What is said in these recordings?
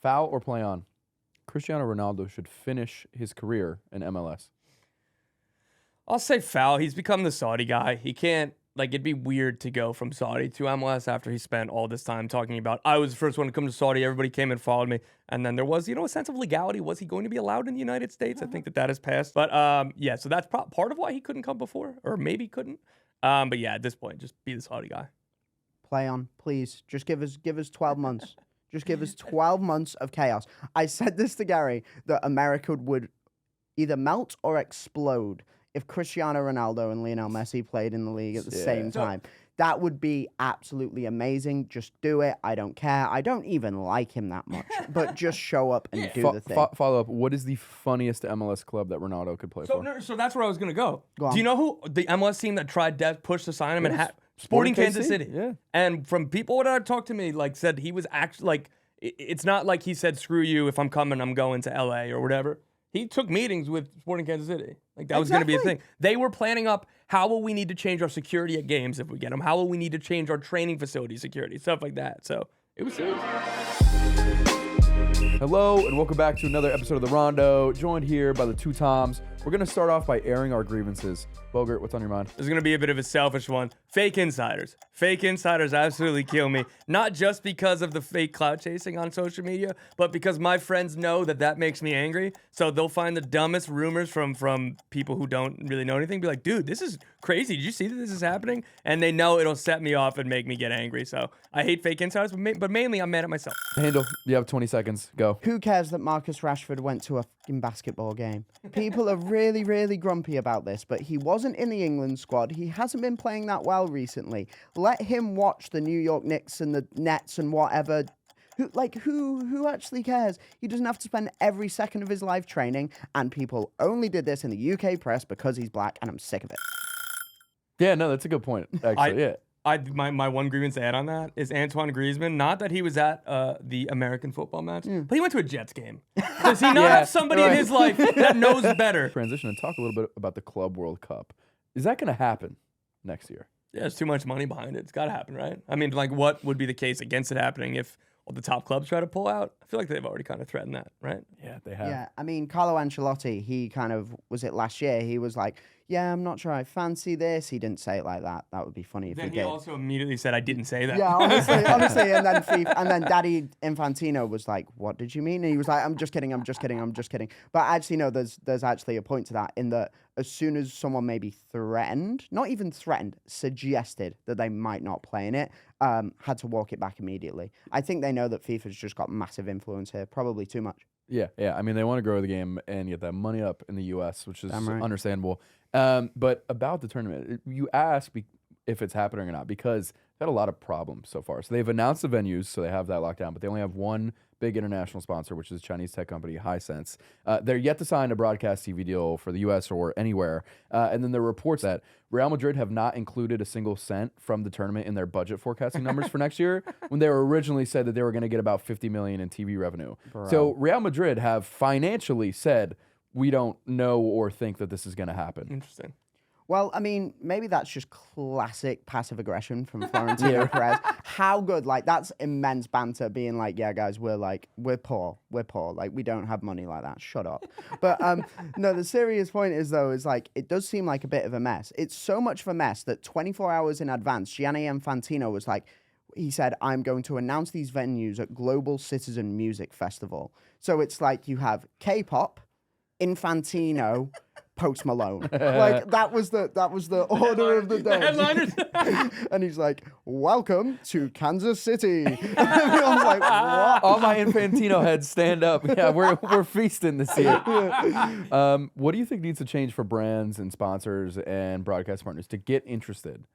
Foul or play on? Cristiano Ronaldo should finish his career in MLS. I'll say foul. He's become the Saudi guy. He can't, it'd be weird to go from Saudi to MLS after he spent all this time talking about, I was the first one to come to Saudi, everybody came and followed me. And then there was, a sense of legality. Was he going to be allowed in the United States? I think that has passed. But so that's part of why he couldn't come before, or maybe couldn't. But yeah, at this point, just be the Saudi guy. Play on, please. Just give us 12 months. Just give us 12 months of chaos. I said this to Gary, that America would either melt or explode if Cristiano Ronaldo and Lionel Messi played in the league at the same time. That would be absolutely amazing. Just do it. I don't care. I don't even like him that much. But just show up and do the thing. Follow up. What is the funniest MLS club that Ronaldo could play for? So that's where I was going to go. Go on. Do you know who the MLS team that tried to push to sign him and had Sporting Kansas City? Yeah. And from people that talked to me, said he was actually, it's not like he said, screw you, if I'm coming, I'm going to LA or whatever. He took meetings with Sporting Kansas City. That was going to be a thing. They were planning up, how will we need to change our security at games if we get them? How will we need to change our training facility security? Stuff like that. So it was serious. Hello, and welcome back to another episode of the Rondo, joined here by the two Toms. We're going to start off by airing our grievances. Bogert, what's on your mind? This is going to be a bit of a selfish one. Fake insiders. Fake insiders absolutely kill me. Not just because of the fake clout chasing on social media, but because my friends know that makes me angry. So they'll find the dumbest rumors from people who don't really know anything. Be like, dude, this is crazy. Did you see that this is happening? And they know it'll set me off and make me get angry. So I hate fake insiders, but mainly I'm mad at myself. Handle, you have 20 seconds. Go. Who cares that Marcus Rashford went to a fucking basketball game? People are really, really grumpy about this, but he wasn't in the England squad. He hasn't been playing that well recently. Let him watch the New York Knicks and the Nets and whatever. Who actually cares? He doesn't have to spend every second of his life training, and people only did this in the UK press because he's black, and I'm sick of it. Yeah, no, that's a good point, actually. My one grievance to add on that is Antoine Griezmann. Not that he was at the American football match, but he went to a Jets game. Does he not have somebody in his life that knows better? Transition and talk a little bit about the Club World Cup. Is that going to happen next year? Yeah, there's too much money behind it. It's got to happen, right? I mean, what would be the case against it happening if all the top clubs try to pull out? I feel like they've already kind of threatened that, right? Yeah, they have. Yeah, I mean, Carlo Ancelotti, he kind of, was it last year? He was like, yeah, I'm not sure I fancy this. He didn't say it like that. That would be funny if he did. Then he also immediately said, I didn't say that. Yeah, honestly, and then Daddy Infantino was like, what did you mean? And he was like, I'm just kidding. But actually, no, there's actually a point to that, in that as soon as someone maybe threatened, not even threatened, suggested that they might not play in it, had to walk it back immediately. I think they know that FIFA's just got massive influence here, probably too much. Yeah. I mean, they want to grow the game and get that money up in the U.S., which is understandable. But about the tournament, you ask if it's happening or not, because they've had a lot of problems so far. So they've announced the venues, so they have that locked down, but they only have one big international sponsor, which is Chinese tech company Hisense. They're yet to sign a broadcast TV deal for the U.S. or anywhere. And then there are reports that Real Madrid have not included a single cent from the tournament in their budget forecasting numbers for next year, when they were originally said that they were going to get about $50 million in TV revenue. Bro. So Real Madrid have financially said, we don't know or think that this is going to happen. Interesting. Well, I mean, maybe that's just classic passive aggression from Florentino Perez. How good, that's immense banter, being like, yeah, guys, we're poor, we don't have money like that, shut up. But no, the serious point is, though, it does seem like a bit of a mess. It's so much of a mess that 24 hours in advance, Gianni Infantino was like, he said, I'm going to announce these venues at Global Citizen Music Festival. So it's like you have K-pop, Infantino, Post Malone. That was the order of the day. And he's like, welcome to Kansas City. And everyone's like, what? All my Infantino heads stand up. Yeah, we're feasting this year. What do you think needs to change for brands and sponsors and broadcast partners to get interested?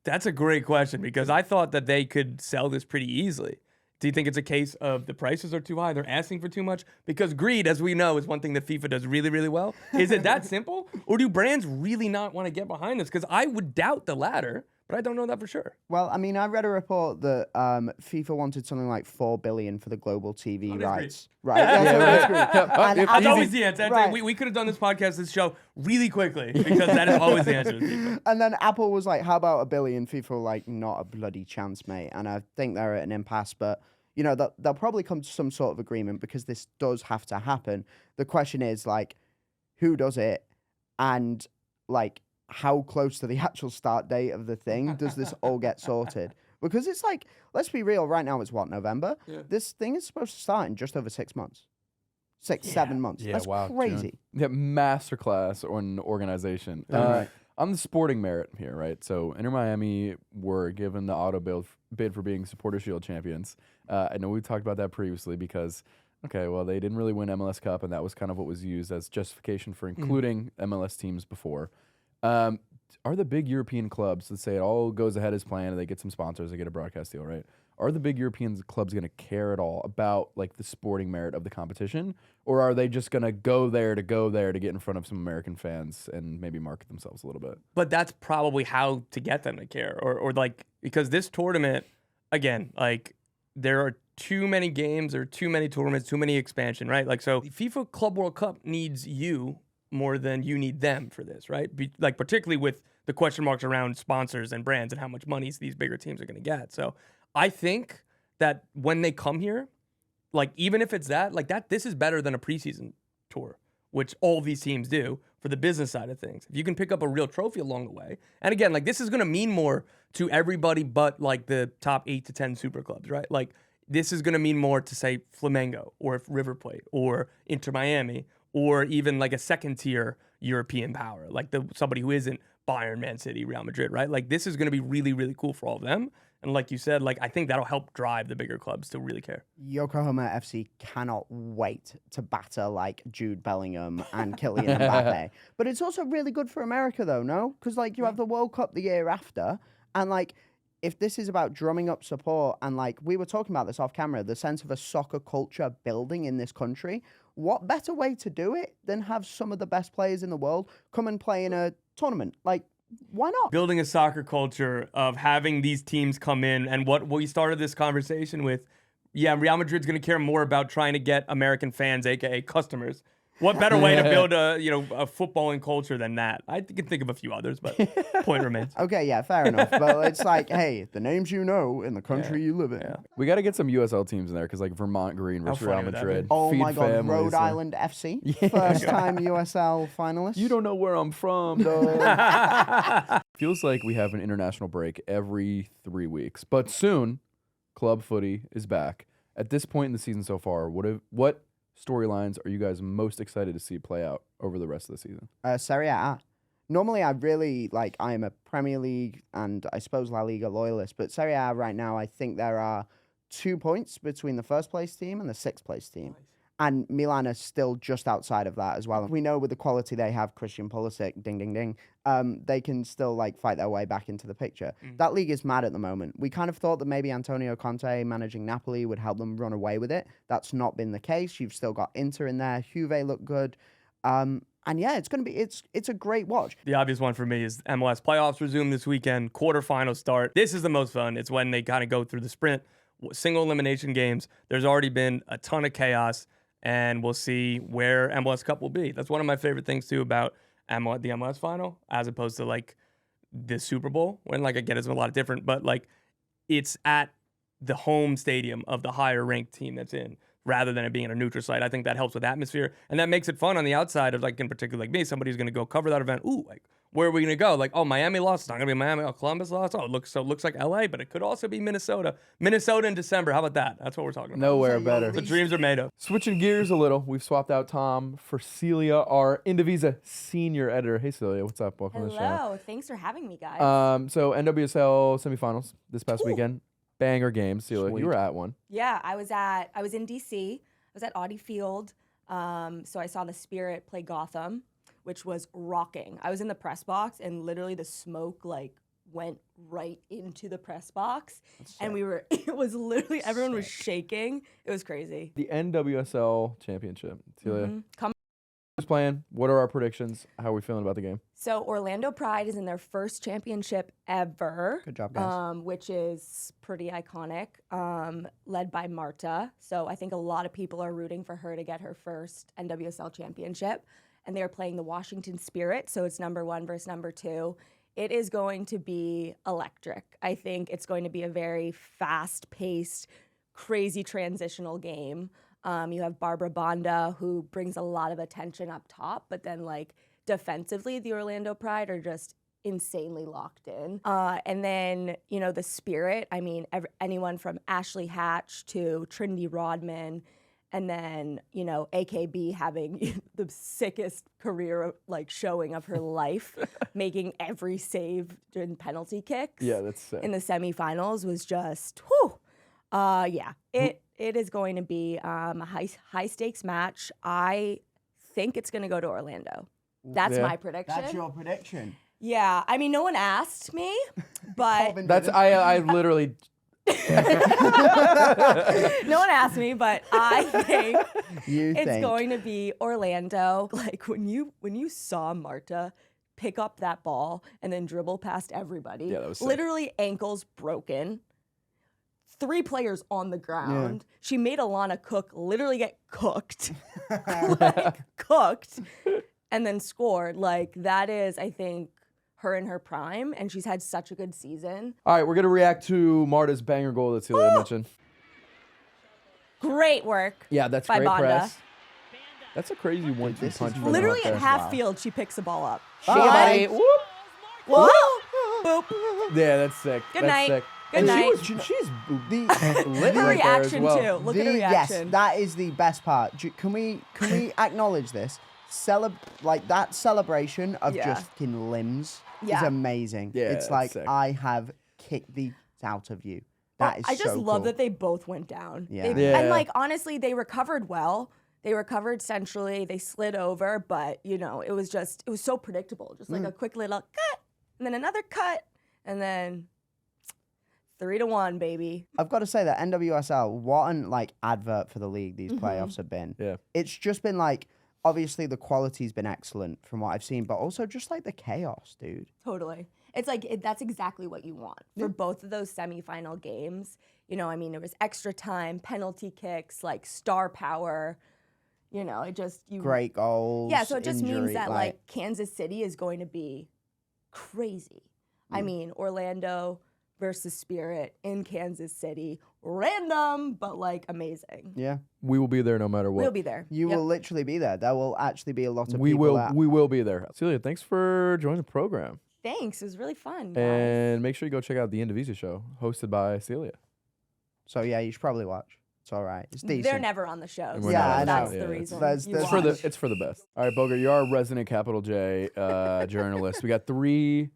That's a great question, because I thought that they could sell this pretty easily. Do you think it's a case of the prices are too high, they're asking for too much? Because greed, as we know, is one thing that FIFA does really, really well. Is it that simple? Or do brands really not want to get behind this? Because I would doubt the latter, but I don't know that for sure. Well, I mean, I read a report that FIFA wanted something like $4 billion for the global TV rights. Right? That's always the answer. Right. We could have done this podcast, this show, really quickly, because that is always the answer to FIFA. And then Apple was like, how about $1 billion? FIFA were like, not a bloody chance, mate. And I think they're at an impasse, but You know, they'll probably come to some sort of agreement because this does have to happen. The question is, like, who does it? And, like, how close to the actual start date of the thing does this all get sorted? Because it's like, let's be real, right now it's what, November? Yeah. This thing is supposed to start in just over 6 months. 7 months. Yeah, That's wow, crazy. Yeah, masterclass on organization. Right. On the sporting merit here, right? So Inter Miami were given the auto bid for being Supporter Shield champions. I know we talked about that previously because, okay, well, they didn't really win MLS Cup, and that was kind of what was used as justification for including MLS teams before. Are the big European clubs, let's say it all goes ahead as planned and they get some sponsors, they get a broadcast deal, right? Are the big European clubs going to care at all about like the sporting merit of the competition? Or are they just going to go there to get in front of some American fans and maybe market themselves a little bit? But that's probably how to get them to care. Or like, because this tournament, again, like there are too many games or too many tournaments, too many expansion, right? Like, so the FIFA Club World Cup needs you more than you need them for this, right? Like, particularly with the question marks around sponsors and brands and how much money these bigger teams are going to get. So I think that when they come here, like, even if it's that, like that, this is better than a preseason tour, which all these teams do for the business side of things. If you can pick up a real trophy along the way, and again, like this is going to mean more to everybody but like the top 8 to 10 super clubs, right? Like this is going to mean more to say Flamengo or River Plate or Inter Miami or even like a second tier European power, like somebody who isn't Bayern, Man City, Real Madrid, right? Like this is going to be really, really cool for all of them. And like you said, like I think that'll help drive the bigger clubs to really care. Yokohama FC cannot wait to batter like Jude Bellingham and Kylian Mbappe. But it's also really good for America though, no? Because like you have the World Cup the year after, and like if this is about drumming up support and like we were talking about this off camera, the sense of a soccer culture building in this country, what better way to do it than have some of the best players in the world come and play in a tournament? Like, why not? Building a soccer culture of having these teams come in, and what we started this conversation with, yeah, Real Madrid's going to care more about trying to get American fans, aka customers. What better way to build a footballing culture than that? I can think of a few others, but point remains. Okay, yeah, fair enough. But it's like, hey, the names you know in the country you live in. Yeah. We got to get some USL teams in there because like Vermont Green versus Real Madrid. Oh Feed my God, families, Rhode Island FC, first time USL finalist. You don't know where I'm from, though. Feels like we have an international break every 3 weeks, but soon, club footy is back. At this point in the season so far, what storylines are you guys most excited to see play out over the rest of the season? Serie A. Normally, I am a Premier League and I suppose La Liga loyalist, but Serie A right now, I think there are 2 points between the first place team and the sixth place team. Nice. And Milan are still just outside of that as well. We know with the quality they have, Christian Pulisic, ding, ding, ding, they can still like fight their way back into the picture. That league is mad at the moment. We kind of thought that maybe Antonio Conte managing Napoli would help them run away with it. That's not been the case. You've still got Inter in there. Juve look good. And yeah, it's a great watch. The obvious one for me is MLS playoffs resume this weekend, quarterfinals start. This is the most fun. It's when they kind of go through the sprint, single elimination games. There's already been a ton of chaos, and we'll see where MLS Cup will be. That's one of my favorite things too about the MLS final, as opposed to like the Super Bowl, when like I get it's a lot different, but like it's at the home stadium of the higher ranked team that's in, rather than it being a neutral site. I think that helps with atmosphere, and that makes it fun on the outside of like, in particular, like me, somebody's going to go cover that event. Ooh, like where are we going to go? Like, oh, Miami lost. It's not going to be Miami. Oh, Columbus lost. Oh, it looks like LA, but it could also be Minnesota. Minnesota in December. How about that? That's what we're talking about. Nowhere better. The dreams are made of. Switching gears a little, we've swapped out Tom for Celia, our Indivisa senior editor. Hey, Celia, what's up? Welcome to the show. Hello. Thanks for having me, guys. So NWSL semifinals this past weekend. Banger games. Celia, Sweet. you were at one. Yeah, I was in DC. I was at Audi Field. So I saw the Spirit play Gotham, which was rocking. I was in the press box, and literally the smoke like went right into the press box. And it was literally, everyone was shaking. It was crazy. The NWSL Championship. Celia, Come. who's playing? What are our predictions? How are we feeling about the game? So Orlando Pride is in their first championship ever. Good job, guys. Which is pretty iconic, led by Marta. So I think a lot of people are rooting for her to get her first NWSL championship. And they're playing the Washington Spirit, so it's number 1 versus number 2. It is going to be electric. I think it's going to be a very fast-paced, crazy transitional game. You have Barbara Bonda, who brings a lot of attention up top, but then like defensively, the Orlando Pride are just insanely locked in. And then, you know, the Spirit, I mean, anyone from Ashley Hatch to Trinity Rodman, and then, you know, AKB having the sickest career like showing of her life, making every save in penalty kicks. Yeah, that's sick. In the semifinals was just, whew. Yeah, it is going to be a high stakes match. I think it's going to go to Orlando. That's my prediction. That's your prediction. Yeah, I mean, no one asked me, but That's I literally. no one asked me, but I think it's going to be Orlando. Like when you saw Marta pick up that ball and then dribble past everybody, Yeah, that was sick. literally ankles broken. 3 players on the ground. Yeah. She made Alana Cook literally get cooked, cooked, and then scored. Like that is, I think, her in her prime, and she's had such a good season. All right, we're gonna react to Marta's banger goal that Celia mentioned. Great work. Yeah, that's by great Bonda. Press. That's a crazy 1-2 punch. from Literally her at there. half field, she picks the ball up. See you, buddy. Whoop. Whoa! Boop. Yeah, that's sick. Good that's night. Sick. Good And night. she's lit The right there as reaction well. too. Look at the reaction. Yes, that is the best part. Can we acknowledge this? Like that celebration of just fucking limbs is Yeah. amazing. Yeah, it's it's like sick. I have kicked the out of you. That is I just so love cool. that they both went down. Yeah. Yeah. And like honestly, they recovered well. They recovered centrally. They slid over, but you know, it was so predictable. Just like a quick little cut, and then another cut, and then 3-1, baby. I've got to say that NWSL, what an like advert for the league these playoffs have been. Yeah. It's just been like, obviously the quality's been excellent from what I've seen, but also just like the chaos, dude. Totally. It's like that's exactly what you want for both of those semifinal games. You know, I mean, it was extra time, penalty kicks, like star power. You know, it just Great goals. Yeah, so it just means injury, that like Kansas City is going to be crazy. I mean, Orlando versus Spirit in Kansas City, random but like amazing. Yeah. We will be there no matter what. We'll be there. You will literally be there. There will actually be a lot of We people will. We will be there. Celia, thanks for joining the program. Thanks. It was really fun. Guys. And make sure you go check out the Indivisa show, hosted by Celia. So yeah, you should probably watch. It's all right. It's decent. They're never on the show. And So we're not on the that's show. the Yeah, reason. that's- you that's watch. It's for the best. All right, Bogert, you're our resident Capital J journalist. We got 3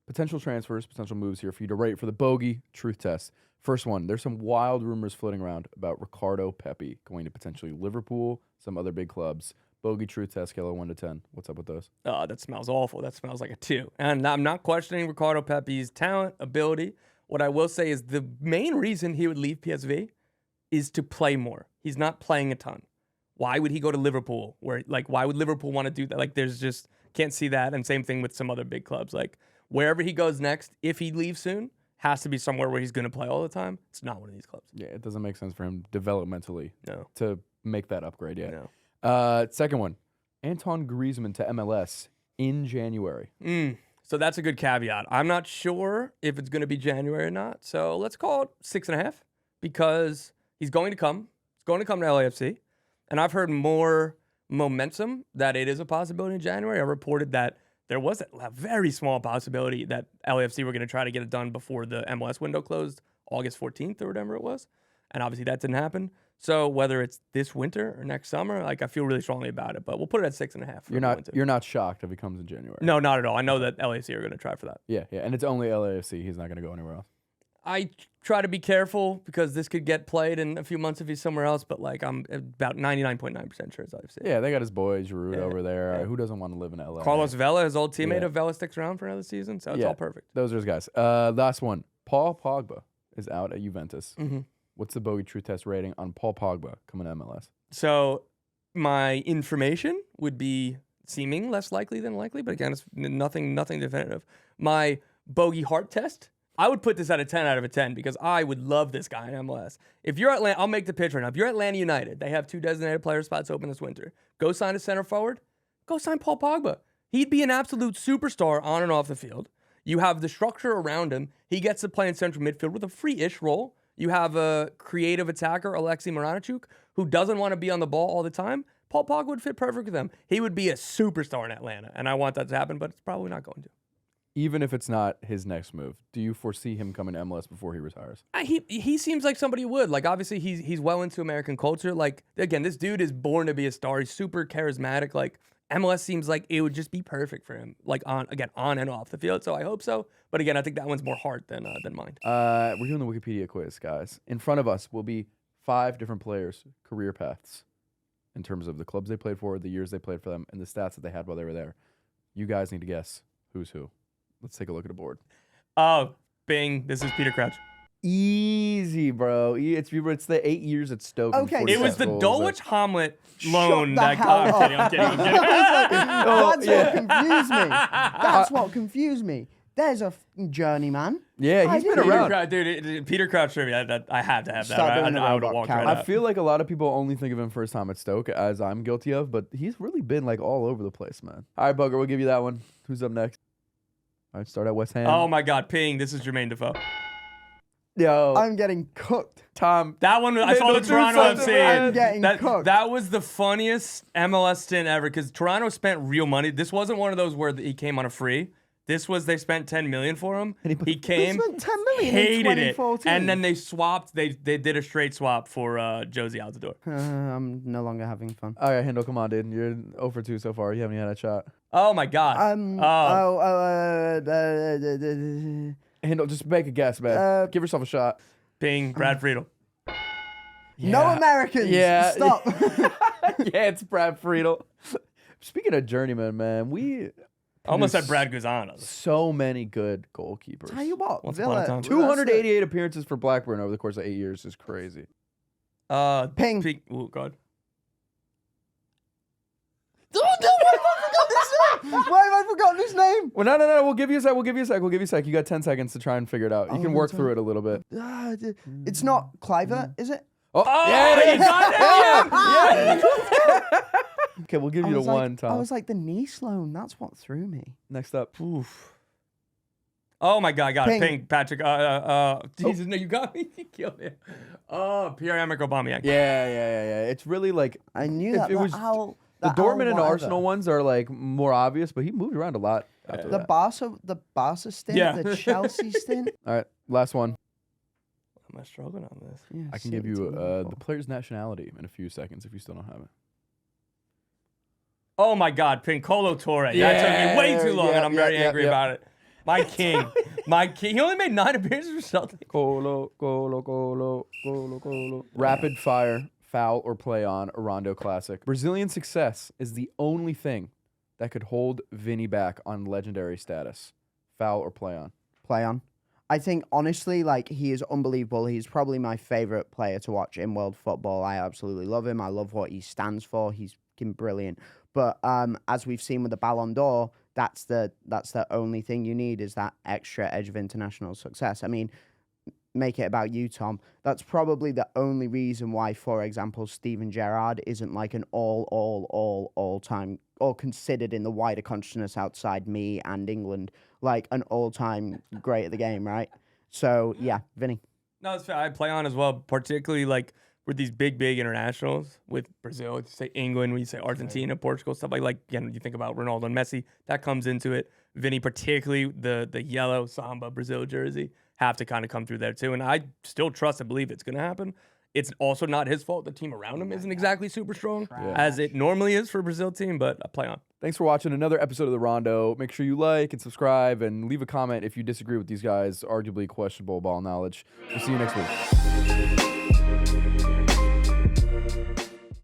potential transfers, potential moves here for you to rate for the Bogey truth test. First one, there's some wild rumors floating around about Ricardo Pepi going to potentially Liverpool, some other big clubs. Bogey truth test, scale of 1 to 10. What's up with those? That smells awful. That smells like a 2. And I'm not questioning Ricardo Pepi's talent, ability. What I will say is the main reason he would leave PSV is to play more. He's not playing a ton. Why would he go to Liverpool? Why would Liverpool want to do that? Like, there's just, can't see that. And same thing with some other big clubs. Like, wherever he goes next, if he leaves soon, has to be somewhere where he's going to play all the time. It's not one of these clubs. Yeah, it doesn't make sense for him developmentally to make that upgrade yet. No. Second one, Antoine Griezmann to MLS in January. So that's a good caveat. I'm not sure if it's going to be January or not. So let's call it 6.5 because he's going to come. He's going to come to LAFC. And I've heard more momentum that it is a possibility in January. I reported that there was a very small possibility that LAFC were going to try to get it done before the MLS window closed August 14th or whatever it was. And obviously that didn't happen. So whether it's this winter or next summer, like I feel really strongly about it. But we'll put it at 6.5. You're not shocked if he comes in January. No, not at all. I know that LAFC are going to try for that. Yeah, and it's only LAFC. He's not going to go anywhere else. I try to be careful because this could get played in a few months if he's somewhere else, but like I'm about 99.9% sure it's LAFC. Yeah, they got his boy Giroud over there. Who doesn't want to live in LA? Carlos Vela, his old teammate Yeah. of Vela, sticks around for another season, so it's all perfect. Those are his guys. Last one. Paul Pogba is out at Juventus. Mm-hmm. What's the Bogey True Test rating on Paul Pogba coming to MLS? So my information would be seeming less likely than likely, but again, it's nothing definitive. My Bogey heart test, I would put this at a 10 out of a 10 because I would love this guy in MLS. If you're Atlanta, I'll make the pitch right now. If you're Atlanta United, they have 2 designated player spots open this winter. Go sign a center forward. Go sign Paul Pogba. He'd be an absolute superstar on and off the field. You have the structure around him. He gets to play in central midfield with a free-ish role. You have a creative attacker, Alexei Miranchuk, who doesn't want to be on the ball all the time. Paul Pogba would fit perfect with them. He would be a superstar in Atlanta, and I want that to happen, but it's probably not going to. Even if it's not his next move, do you foresee him coming to MLS before he retires? He seems like somebody who would. Like, obviously, he's well into American culture. Like, again, this dude is born to be a star. He's super charismatic. Like, MLS seems like it would just be perfect for him, like, on and off the field. So I hope so. But again, I think that one's more heart than mind. We're doing the Wikipedia quiz, guys. In front of us will be 5 different players' career paths in terms of the clubs they played for, the years they played for them, and the stats that they had while they were there. You guys need to guess who's who. Let's take a look at the board. Oh, bing. This is Peter Crouch. Easy, bro. It's the 8 years at Stoke. Okay. And It was the 46 goals. Dulwich Hamlet loan the that hell I'm up. kidding. I'm kidding. That's what confused me. That's what confused me. There's a journeyman. Yeah, he's been Peter around. Crouch, dude, Peter Crouch trivia. I have to have that. Start doing the I would have robot walked count. right I out. feel like a lot of people only think of him first time at Stoke, as I'm guilty of, but he's really been like all over the place, man. All right, Bogert, we'll give you that one. Who's up next? All right, start at West Ham. Oh my God, ping. This is Jermaine Defoe. Yo, I'm getting cooked. Tom. That one, I saw the Don't do Toronto something, man. I'm getting cooked. That was the funniest MLS stint ever because Toronto spent real money. This wasn't one of those where he came on a free. This was they spent $10 million for him. He came, spent $10 million in hated it, 2014. and then they swapped. They did a straight swap for Josie Altidore. I'm no longer having fun. All right, Hindle, come on, dude. You're 0 for 2 so far. You haven't even had a shot. Oh my God. Hindle, just make a guess, man. Give yourself a shot. Ping, Brad Friedel. No Americans. Yeah. Stop. Yeah, it's Brad Friedel. Speaking of journeyman, man, we Almost there's said Brad Guzan. so many good goalkeepers. Tell you what, Once upon a Villa. time. 288 appearances for Blackburn over the course of 8 years is crazy. Ping. Oh God. Why have I forgotten his name? Well, no. We'll give you a sec. We'll give you a sec. You got 10 seconds to try and figure it out. You can work through it a little bit. It's not Cliver, is it? Oh, you got it. yeah. Okay, we'll give you the was like- one, Tom. I was like the Nice loan. That's what threw me. Next up. Oh my God, got it. Ping. Ping, Patrick. Jesus, no, you got me. You killed me. Oh, Pierre-Emerick Aubameyang. Yeah. It's really like I knew if that. it was the Dortmund and Arsenal ones are like more obvious, but he moved around a lot after The that. Barca stint, Yeah. the Chelsea stint. All right, last one. Am I struggling on this? Yeah, I can give City you team the before. player's nationality in a few seconds if you still don't have it. Oh my God, Ping, Colo Torre. That took me way too long, and I'm very angry about it. My king. He only made 9 appearances for Celtic. Colo. Rapid fire, foul or play on a Rondo classic. Brazilian success is the only thing that could hold Vini back on legendary status. Foul or play on. Play on. I think honestly, like he is unbelievable. He's probably my favorite player to watch in world football. I absolutely love him. I love what he stands for. He's fucking brilliant. But as we've seen with the Ballon d'Or, that's the only thing you need is that extra edge of international success. I mean, make it about you, Tom. That's probably the only reason why, for example, Steven Gerrard isn't like an all-time, or considered in the wider consciousness outside me and England, like an all-time great at the game, right? So, yeah, Vinny. No, it's fair. I play on as well, particularly like with these big internationals with Brazil. You say England, when you say Argentina, Portugal, stuff like again, you think about Ronaldo and Messi, that comes into it. Vinny, particularly the yellow Samba Brazil jersey, have to kind of come through there too. And I still trust and believe it's going to happen. It's also not his fault. The team around him isn't exactly super strong, as it normally is for a Brazil team, but I play on. Thanks for watching another episode of The Rondo. Make sure you like and subscribe and leave a comment if you disagree with these guys' arguably questionable ball knowledge. We'll see you next week.